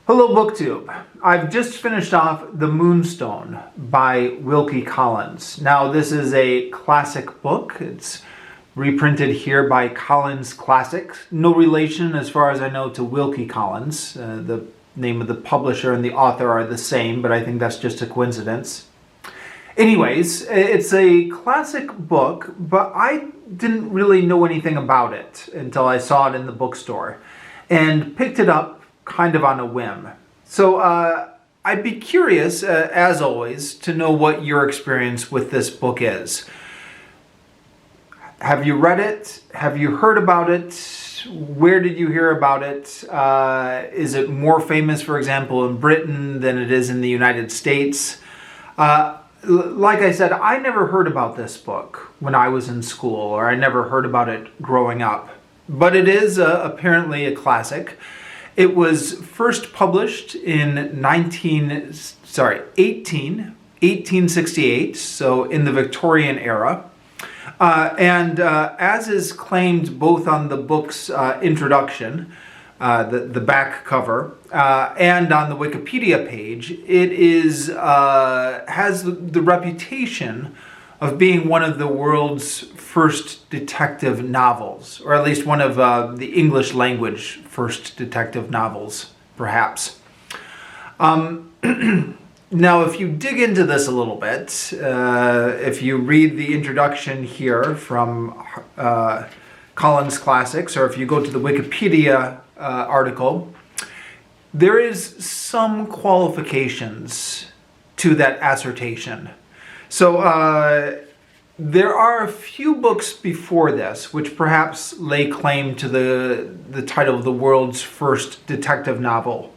Hello BookTube. I've just finished off The Moonstone by Wilkie Collins. Now this is a classic book. It's reprinted here by Collins Classics. No relation as far as I know to Wilkie Collins. The name of the publisher and the author are the same, but I think that's just a coincidence. Anyways, it's a classic book, but I didn't really know anything about it until I saw it in the bookstore and picked it up kind of on a whim. So I'd be curious, as always, to know what your experience with this book is. Have you read it? Have you heard about it? Where did you hear about it? Is it more famous, for example, in Britain than it is in the United States? Like I said, I never heard about this book when I was in school, or I never heard about it growing up. But it is apparently a classic. It was first published in 1868, so in the Victorian era. And as is claimed both on the book's introduction, the back cover, and on the Wikipedia page, it is has the reputation of being one of the world's first detective novels, or at least one of the English language first detective novels, perhaps. Now, if you dig into this a little bit, if you read the introduction here from Collins Classics, or if you go to the Wikipedia article, there is some qualifications to that assertion. So there are a few books before this which perhaps lay claim to the title of the world's first detective novel.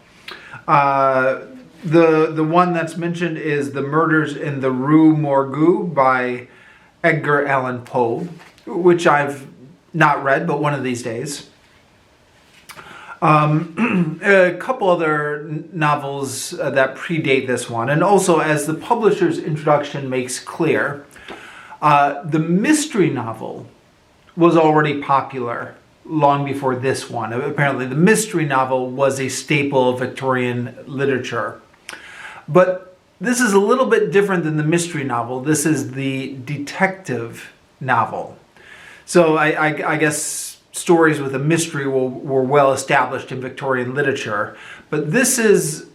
The one that's mentioned is The Murders in the Rue Morgue by Edgar Allan Poe, which I've not read, but one of these days. A couple other novels that predate this one, and also, as the publisher's introduction makes clear, the mystery novel was already popular long before this one. Apparently the mystery novel was a staple of Victorian literature. But this is a little bit different than the mystery novel. This is the detective novel. So I guess stories with a mystery were well established in Victorian literature, but this is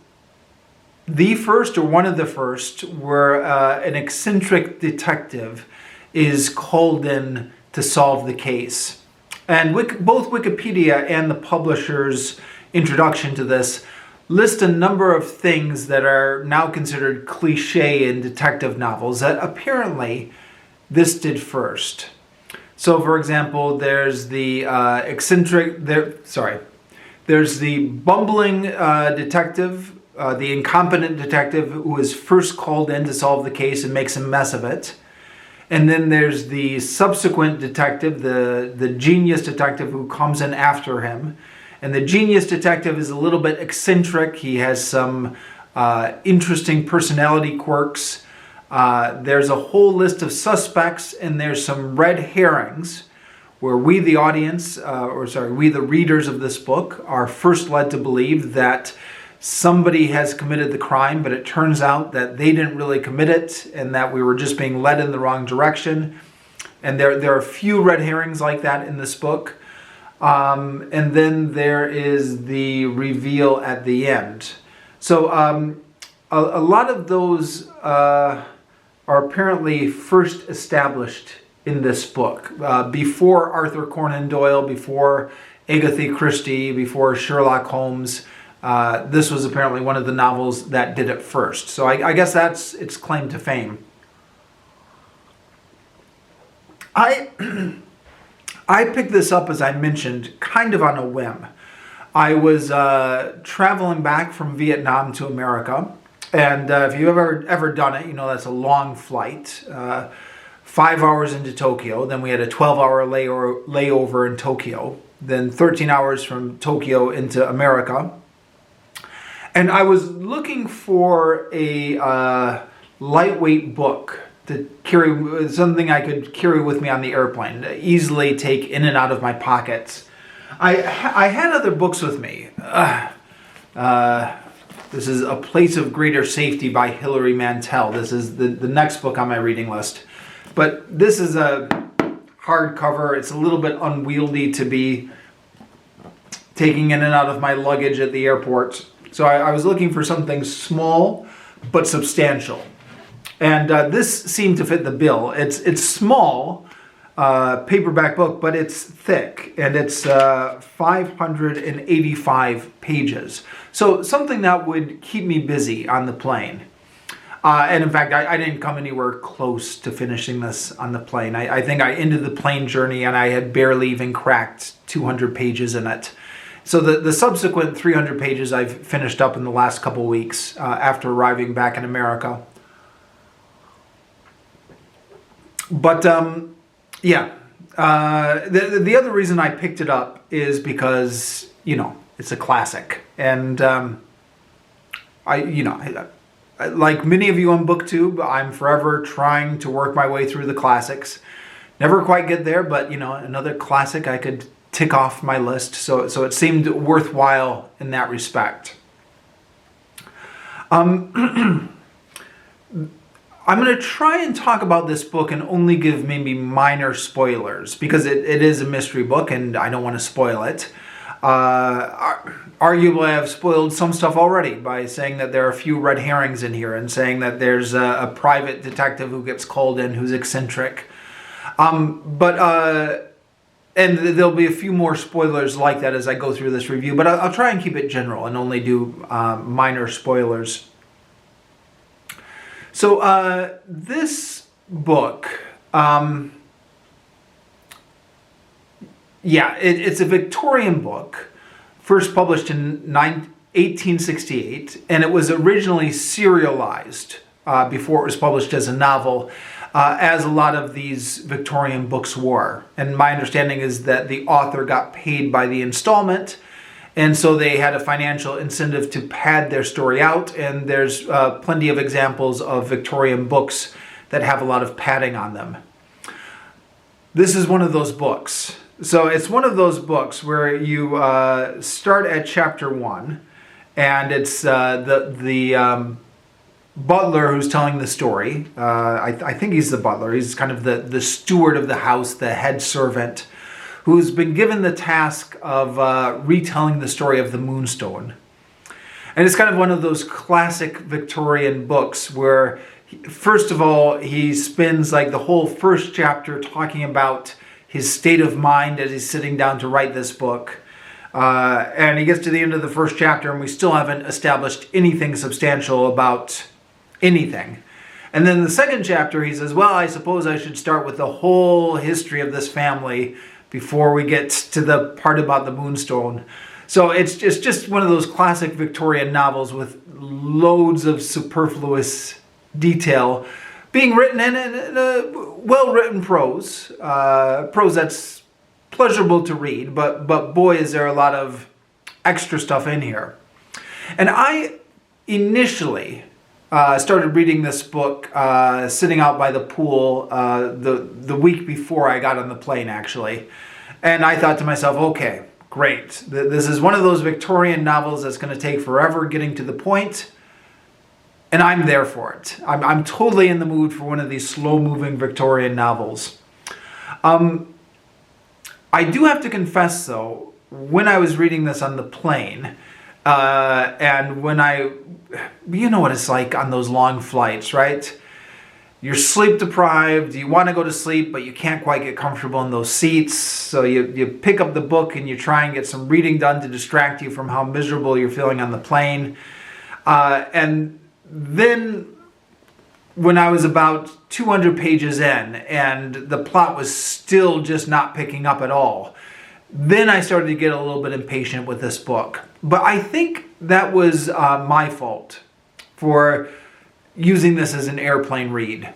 the first, or one of the first, where an eccentric detective is called in to solve the case. And both Wikipedia and the publisher's introduction to this list a number of things that are now considered cliche in detective novels that apparently this did first. So, for example, there's the there's the bumbling detective, the incompetent detective who is first called in to solve the case and makes a mess of it. And then there's the subsequent detective, the genius detective who comes in after him. And the genius detective is a little bit eccentric. He has some interesting personality quirks. There's a whole list of suspects, and there's some red herrings where we, the audience, we, the readers of this book, are first led to believe that somebody has committed the crime, but it turns out that they didn't really commit it and that we were just being led in the wrong direction. And there are a few red herrings like that in this book. And then there is the reveal at the end. So a lot of those are apparently first established in this book. Before Arthur Conan Doyle, before Agatha Christie, before Sherlock Holmes, this was apparently one of the novels that did it first. So I guess that's its claim to fame. I picked this up, as I mentioned, kind of on a whim. I was traveling back from Vietnam to America, and if you've ever done it, you know that's a long flight. 5 hours into Tokyo, then we had a 12-hour layover in Tokyo, then 13 hours from Tokyo into America. And I was looking for a lightweight book to carry, something I could carry with me on the airplane, to easily take in and out of my pockets. I had other books with me, This is A Place of Greater Safety by Hilary Mantel. This is the next book on my reading list. But this is a hardcover. It's a little bit unwieldy to be taking in and out of my luggage at the airport. So I was looking for something small but substantial. And this seemed to fit the bill. It's small, paperback book, but it's thick, and it's 585 pages. So something that would keep me busy on the plane. And in fact, I didn't come anywhere close to finishing this on the plane. I think I ended the plane journey and I had barely even cracked 200 pages in it. So the subsequent 300 pages I've finished up in the last couple weeks after arriving back in America. But yeah, the other reason I picked it up is because, it's a classic. And like many of you on BookTube, I'm forever trying to work my way through the classics. Never quite get there, but another classic I could tick off my list. So it seemed worthwhile in that respect. I'm going to try and talk about this book and only give maybe minor spoilers because it is a mystery book and I don't want to spoil it. Arguably, I've spoiled some stuff already by saying that there are a few red herrings in here and saying that there's a private detective who gets called in who's eccentric. And there'll be a few more spoilers like that as I go through this review, but I'll try and keep it general and only do minor spoilers. So this book, it's a Victorian book, first published in 1868, and it was originally serialized before it was published as a novel, as a lot of these Victorian books were. And my understanding is that the author got paid by the installment, and so they had a financial incentive to pad their story out, and there's plenty of examples of Victorian books that have a lot of padding on them. This is one of those books. So it's one of those books where you start at chapter 1, and it's the butler who's telling the story. I think he's the butler. He's kind of the steward of the house, the head servant, who's been given the task of retelling the story of the Moonstone. And it's kind of one of those classic Victorian books where, first of all, he spends like the whole first chapter talking about his state of mind as he's sitting down to write this book. And he gets to the end of the first chapter and we still haven't established anything substantial about anything. And then the second chapter he says, well, I suppose I should start with the whole history of this family before we get to the part about the Moonstone. So it's just one of those classic Victorian novels with loads of superfluous detail being written in a well-written prose. Prose that's pleasurable to read, but boy, is there a lot of extra stuff in here. And I initially started reading this book sitting out by the pool the week before I got on the plane, actually. And I thought to myself, okay, great. This is one of those Victorian novels that's going to take forever getting to the point, and I'm there for it. I'm totally in the mood for one of these slow-moving Victorian novels. I do have to confess, though, when I was reading this on the plane, and when you know what it's like on those long flights, right? You're sleep deprived, you want to go to sleep, but you can't quite get comfortable in those seats. So you pick up the book and you try and get some reading done to distract you from how miserable you're feeling on the plane. And then when I was about 200 pages in and the plot was still just not picking up at all, then I started to get a little bit impatient with this book. But I think that was my fault for using this as an airplane read.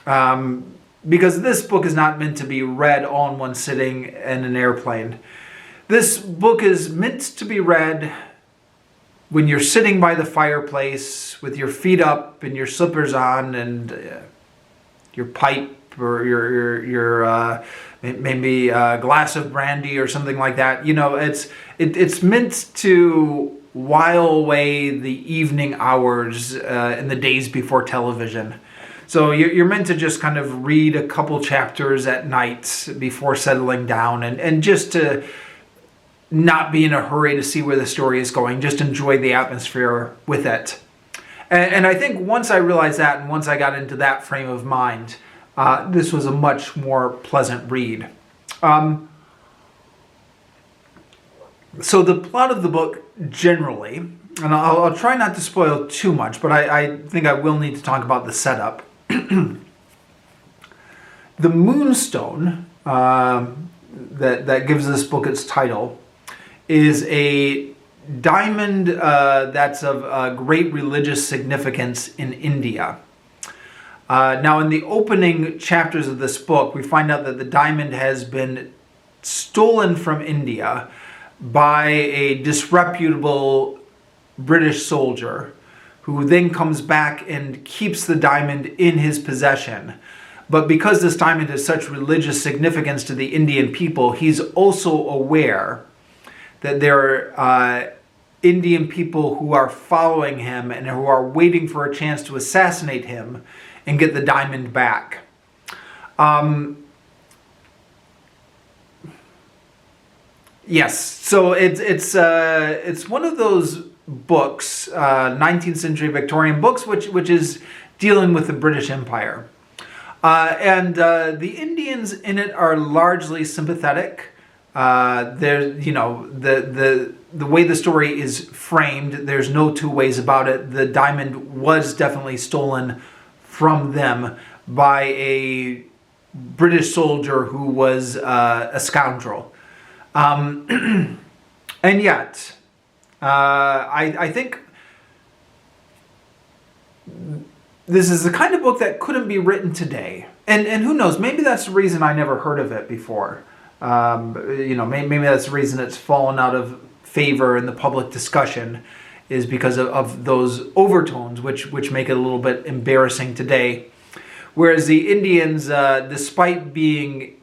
Because this book is not meant to be read all in one sitting in an airplane. This book is meant to be read when you're sitting by the fireplace with your feet up and your slippers on and your pipe or your maybe a glass of brandy or something like that. You know, it's meant to while away the evening hours in the days before television. So you're meant to just kind of read a couple chapters at night before settling down, and just to not be in a hurry to see where the story is going, just enjoy the atmosphere with it. And I think once I realized that, and once I got into that frame of mind, this was a much more pleasant read. So the plot of the book generally, and I'll try not to spoil too much, but I think I will need to talk about the setup. The Moonstone, that gives this book its title, is a diamond that's of great religious significance in India. Now, in the opening chapters of this book, we find out that the diamond has been stolen from India by a disreputable British soldier, who then comes back and keeps the diamond in his possession. But because this diamond has such religious significance to the Indian people, he's also aware that there are Indian people who are following him and who are waiting for a chance to assassinate him and get the diamond back. Yes, so it's one of those books, 19th century Victorian books, which is dealing with the British Empire. And the Indians in it are largely sympathetic. The way the story is framed, there's no two ways about it. The diamond was definitely stolen from them by a British soldier who was a scoundrel. And yet, I think this is the kind of book that couldn't be written today. And who knows, maybe that's the reason I never heard of it before. Maybe that's the reason it's fallen out of favor in the public discussion, is because of those overtones, which make it a little bit embarrassing today. Whereas the Indians, despite being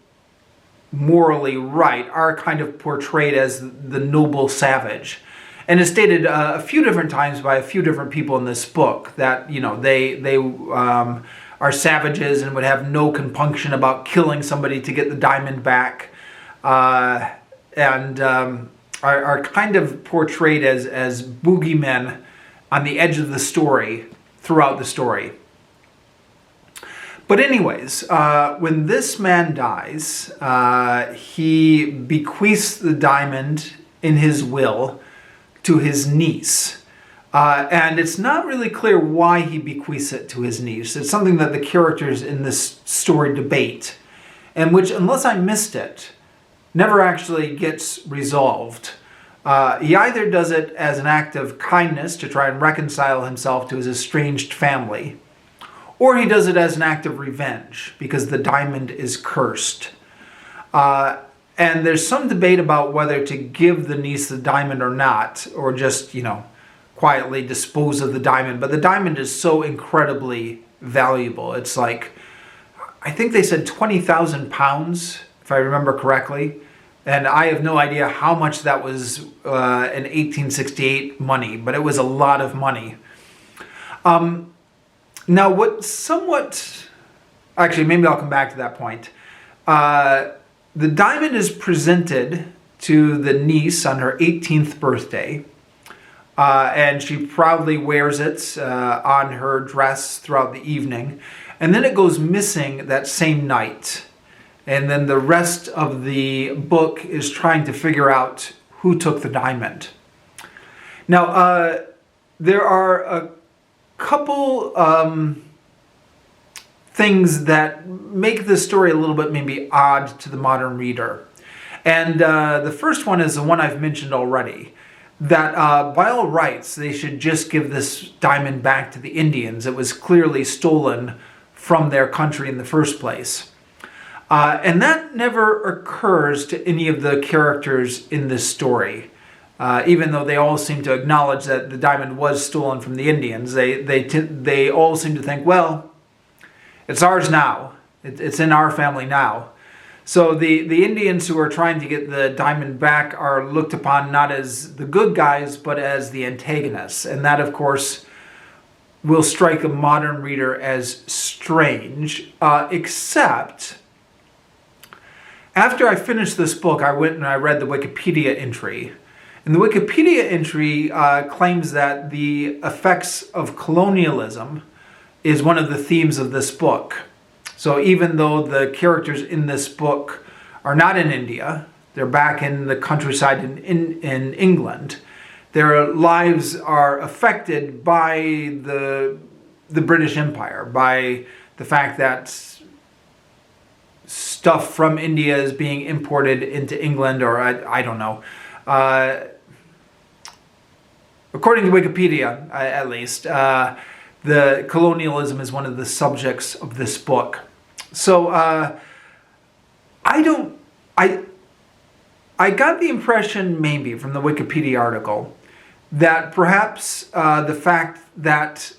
morally right, are kind of portrayed as the noble savage. And it's stated a few different times by a few different people in this book that, they are savages and would have no compunction about killing somebody to get the diamond back. And are kind of portrayed as boogeymen on the edge of the story throughout the story. But anyways, when this man dies, he bequeaths the diamond in his will to his niece. And it's not really clear why he bequeaths it to his niece. It's something that the characters in this story debate, and which, unless I missed it, never actually gets resolved. He either does it as an act of kindness to try and reconcile himself to his estranged family, or he does it as an act of revenge because the diamond is cursed. And there's some debate about whether to give the niece the diamond or not, or just, quietly dispose of the diamond. But the diamond is so incredibly valuable. It's like, I think they said 20,000 pounds, if I remember correctly. And I have no idea how much that was in 1868 money, but it was a lot of money. Now, actually, maybe I'll come back to that point. The diamond is presented to the niece on her 18th birthday, and she proudly wears it on her dress throughout the evening. And then it goes missing that same night. And then the rest of the book is trying to figure out who took the diamond. Now, there are a couple things that make this story a little bit maybe odd to the modern reader. And the first one is the one I've mentioned already, that by all rights, they should just give this diamond back to the Indians. It was clearly stolen from their country in the first place. And that never occurs to any of the characters in this story. Even though they all seem to acknowledge that the diamond was stolen from the Indians, they all seem to think, well, it's ours now. It's in our family now. So the Indians who are trying to get the diamond back are looked upon not as the good guys, but as the antagonists. And that, of course, will strike a modern reader as strange, except after I finished this book, I went and I read the Wikipedia entry. And the Wikipedia entry claims that the effects of colonialism is one of the themes of this book. So even though the characters in this book are not in India, they're back in the countryside in England, their lives are affected by the British Empire, by the fact that stuff from India is being imported into England, or I don't know. According to Wikipedia, at least, the colonialism is one of the subjects of this book. So I got the impression, maybe from the Wikipedia article, that perhaps the fact that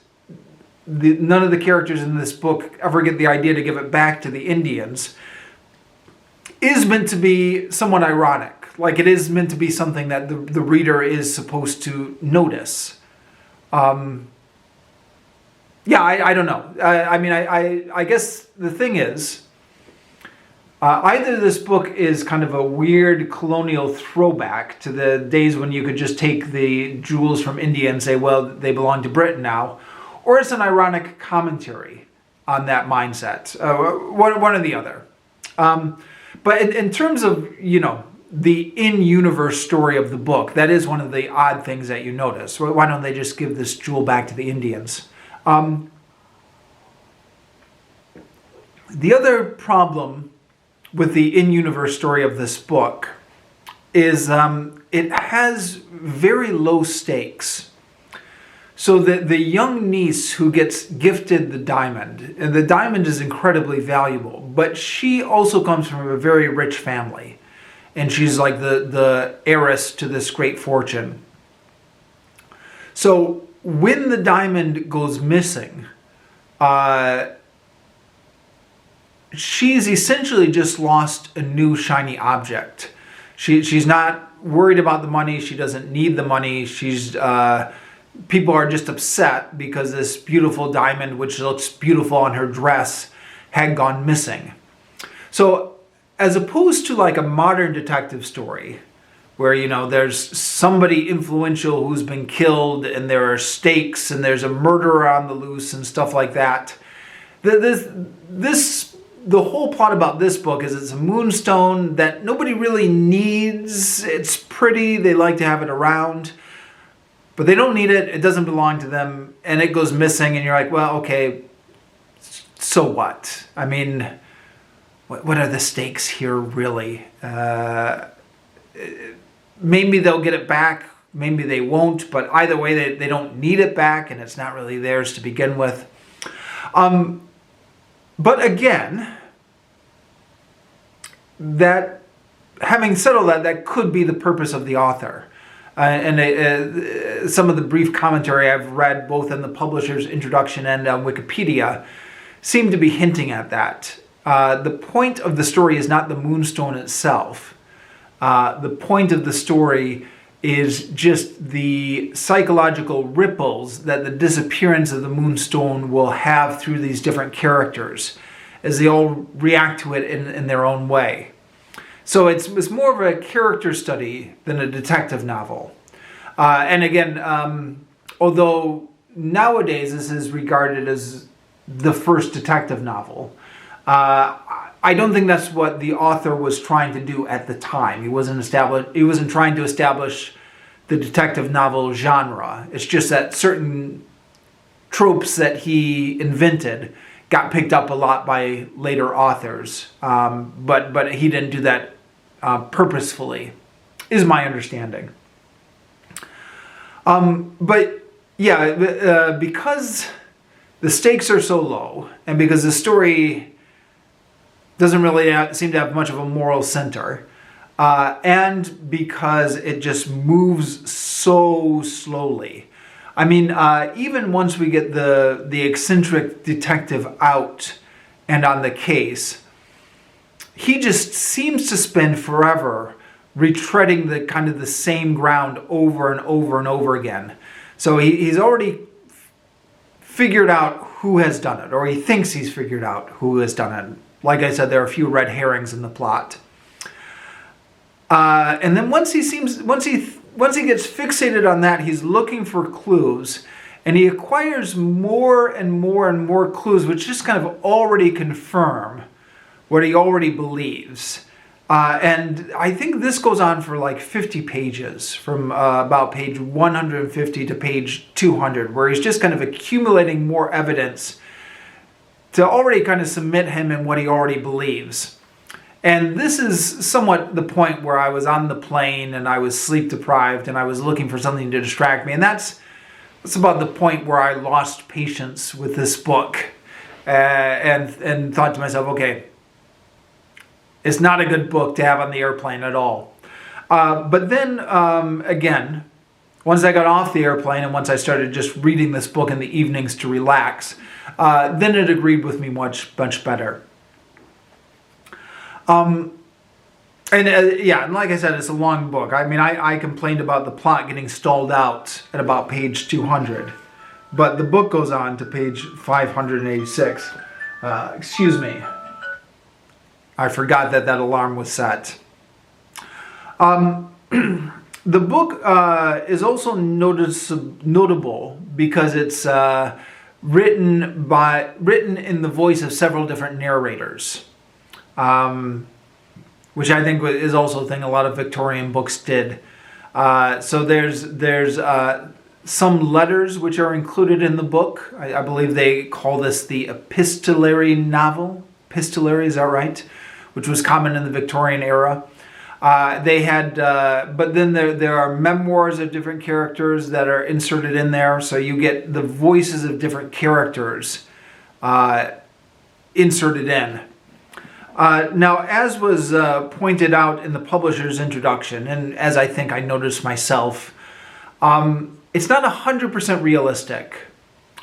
none of the characters in this book ever get the idea to give it back to the Indians is meant to be somewhat ironic. Like, it is meant to be something that the reader is supposed to notice. Yeah, I don't know. I guess the thing is, either this book is kind of a weird colonial throwback to the days when you could just take the jewels from India and say, well, they belong to Britain now, or it's an ironic commentary on that mindset. One or the other. But in terms of, the in-universe story of the book, that is one of the odd things that you notice. Why don't they just give this jewel back to the Indians? The other problem with the in-universe story of this book is it has very low stakes. So the young niece who gets gifted the diamond, and the diamond is incredibly valuable, but she also comes from a very rich family. And she's like the heiress to this great fortune. So when the diamond goes missing, she's essentially just lost a new shiny object. She's not worried about the money. She doesn't need the money. People are just upset because this beautiful diamond, which looks beautiful on her dress, had gone missing. So as opposed to like a modern detective story where, there's somebody influential who's been killed and there are stakes and there's a murderer on the loose and stuff like that. The whole plot about this book is it's a moonstone that nobody really needs. It's pretty. They like to have it around, but they don't need it. It doesn't belong to them, and it goes missing, and you're like, well, okay, so what? I mean, what are the stakes here, really? Maybe they'll get it back, maybe they won't, but either way, they don't need it back, and it's not really theirs to begin with. But again, that having said all that, that could be the purpose of the author. Some of the brief commentary I've read, both in the publisher's introduction and on Wikipedia, seem to be hinting at that. The point of the story is not the moonstone itself. The point of the story is just the psychological ripples that the disappearance of the moonstone will have through these different characters as they all react to it in their own way. So it's more of a character study than a detective novel. And again, although nowadays this is regarded as the first detective novel, I don't think that's what the author was trying to do at the time. He wasn't trying to establish the detective novel genre. It's just that certain tropes that he invented got picked up a lot by later authors. But he didn't do that purposefully, is my understanding. But yeah, because the stakes are so low, and because the story doesn't really seem to have much of a moral center, and because it just moves so slowly. I mean, even once we get the eccentric detective out and on the case, he just seems to spend forever retreading the kind of the same ground over and over and over again. So he's already figured out who has done it, or he thinks he's figured out who has done it. Like I said, there are a few red herrings in the plot. And then once he gets fixated on that, he's looking for clues, and he acquires more and more and more clues, which just kind of already confirm what he already believes. And I think this goes on for like 50 pages, from about page 150 to page 200, where he's just kind of accumulating more evidence to already kind of submit him in what he already believes. And this is somewhat the point where I was on the plane and I was sleep deprived and I was looking for something to distract me. And that's about the point where I lost patience with this book and thought to myself, okay, it's not a good book to have on the airplane at all. But then, again, once I got off the airplane and once I started just reading this book in the evenings to relax, then it agreed with me much better. And like I said, it's a long book. I mean, I complained about the plot getting stalled out at about page 200. But the book goes on to page 586. Excuse me. I forgot that alarm was set. The book is also notable because it's written in the voice of several different narrators. Which I think is also a thing a lot of Victorian books did. So there's some letters which are included in the book. I believe they call this the epistolary novel. Epistolary, is that right? Which was common in the Victorian era. They had, but then there are memoirs of different characters that are inserted in there. So you get the voices of different characters inserted in. Now, as was pointed out in the publisher's introduction, and as I think I noticed myself, it's not 100% realistic.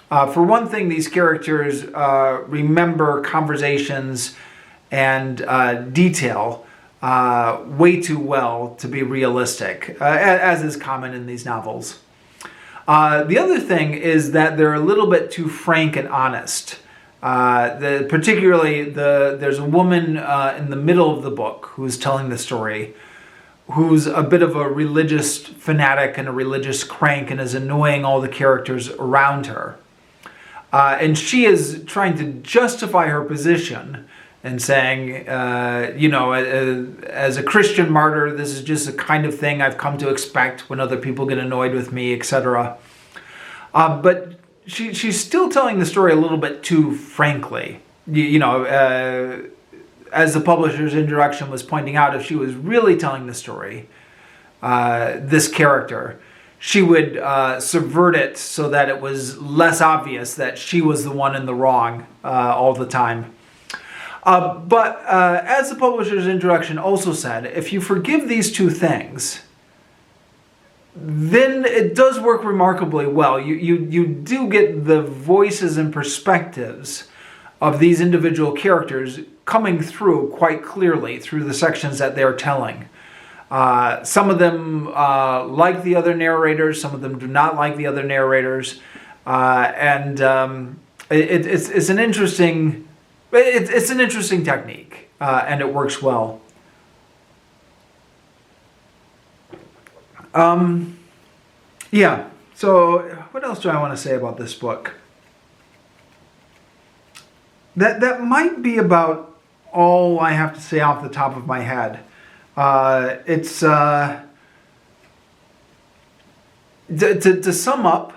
For one thing, these characters remember conversations and detail way too well to be realistic, as is common in these novels. The other thing is that they're a little bit too frank and honest. There's a woman in the middle of the book who's telling the story, who's a bit of a religious fanatic and a religious crank and is annoying all the characters around her. And she is trying to justify her position and saying, as a Christian martyr, this is just the kind of thing I've come to expect when other people get annoyed with me, etc. But she's still telling the story a little bit too frankly. As the publisher's introduction was pointing out, if she was really telling the story, this character, she would subvert it so that it was less obvious that she was the one in the wrong all the time. But as the publisher's introduction also said, if you forgive these two things, then it does work remarkably well. You do get the voices and perspectives of these individual characters coming through quite clearly through the sections that they're telling. Some of them like the other narrators, some of them do not like the other narrators, it's an interesting technique, and it works well. So what else do I want to say about this book? That might be about all I have to say off the top of my head. To sum up,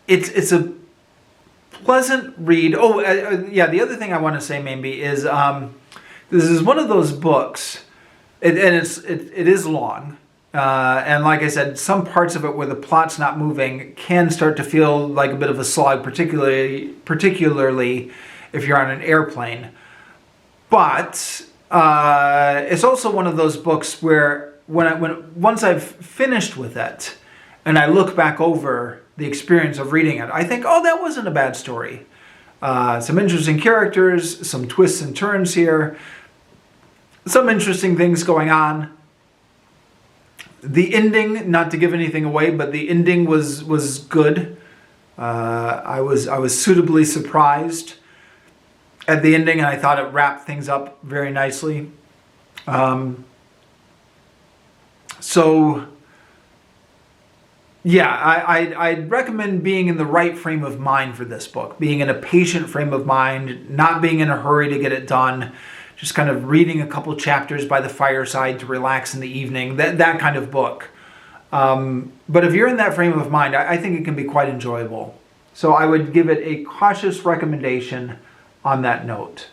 it's a pleasant read. The other thing I want to say maybe is this is one of those books, and it is long. And like I said, some parts of it where the plot's not moving can start to feel like a bit of a slog, particularly if you're on an airplane. But it's also one of those books where once I've finished with it and I look back over the experience of reading it, I think, oh, that wasn't a bad story. Some interesting characters, some twists and turns here, some interesting things going on. The ending, not to give anything away, but the ending was good. I was suitably surprised at the ending, and I thought it wrapped things up very nicely. So yeah, I'd recommend being in the right frame of mind for this book, being in a patient frame of mind, not being in a hurry to get it done, just kind of reading a couple chapters by the fireside to relax in the evening, that kind of book. But if you're in that frame of mind, I think it can be quite enjoyable. So I would give it a cautious recommendation on that note.